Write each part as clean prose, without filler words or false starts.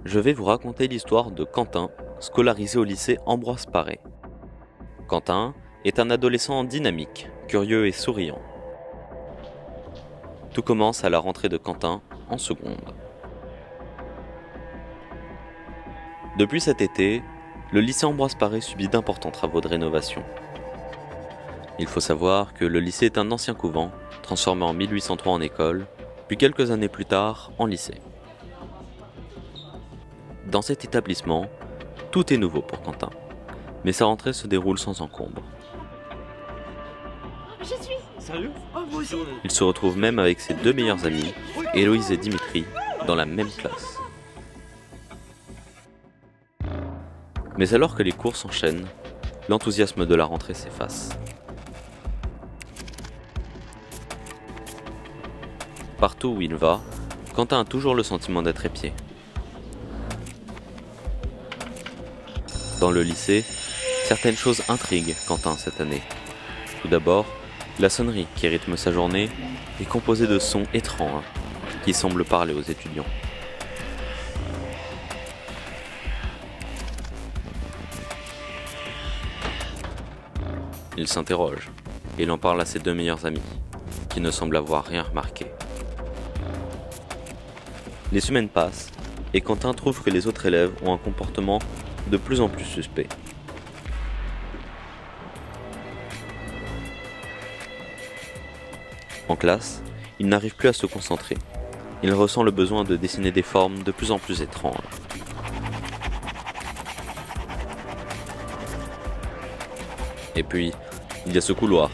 je vais vous raconter l'histoire de Quentin, scolarisé au lycée Ambroise Paré. Quentin est un adolescent dynamique, curieux et souriant. Tout commence à la rentrée de Quentin en seconde. Depuis cet été, le lycée Ambroise Paré subit d'importants travaux de rénovation. Il faut savoir que le lycée est un ancien couvent, transformé en 1803 en école, puis quelques années plus tard en lycée. Dans cet établissement, tout est nouveau pour Quentin, mais sa rentrée se déroule sans encombre. Je suis. Sérieux? Il se retrouve même avec ses deux meilleurs amis, Héloïse et Dimitri, dans la même classe. Mais alors que les cours s'enchaînent, l'enthousiasme de la rentrée s'efface. Partout où il va, Quentin a toujours le sentiment d'être épié. Dans le lycée, certaines choses intriguent Quentin cette année. Tout d'abord, la sonnerie qui rythme sa journée est composée de sons étranges qui semblent parler aux étudiants. Il s'interroge et il en parle à ses deux meilleurs amis, qui ne semblent avoir rien remarqué. Les semaines passent et Quentin trouve que les autres élèves ont un comportement de plus en plus suspect. En classe, il n'arrive plus à se concentrer. Il ressent le besoin de dessiner des formes de plus en plus étranges. Et puis, il y a ce couloir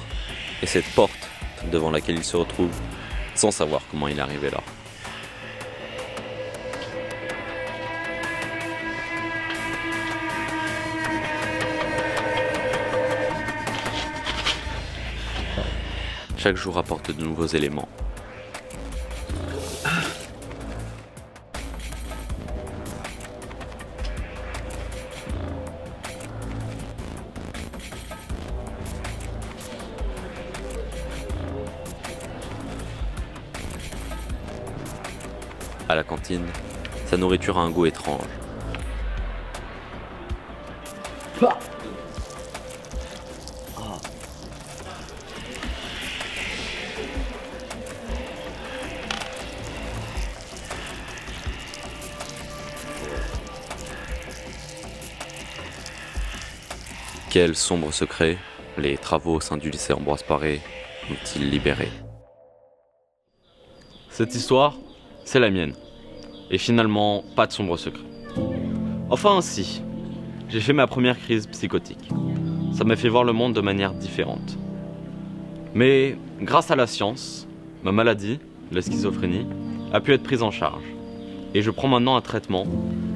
et cette porte devant laquelle il se retrouve sans savoir comment il est arrivé là. Chaque jour apporte de nouveaux éléments. À la cantine, sa nourriture a un goût étrange. Quel sombre secret les travaux au sein du lycée Ambroise Paré ont-ils libéré? Cette histoire, c'est la mienne. Et finalement, pas de sombre secret. Enfin, si. J'ai fait ma première crise psychotique. Ça m'a fait voir le monde de manière différente. Mais grâce à la science, ma maladie, la schizophrénie, a pu être prise en charge. Et je prends maintenant un traitement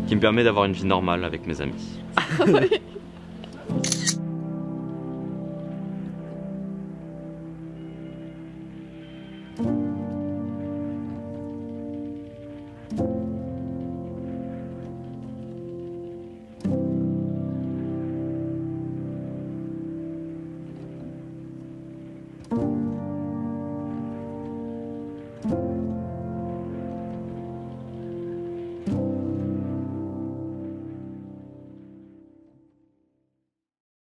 qui me permet d'avoir une vie normale avec mes amis.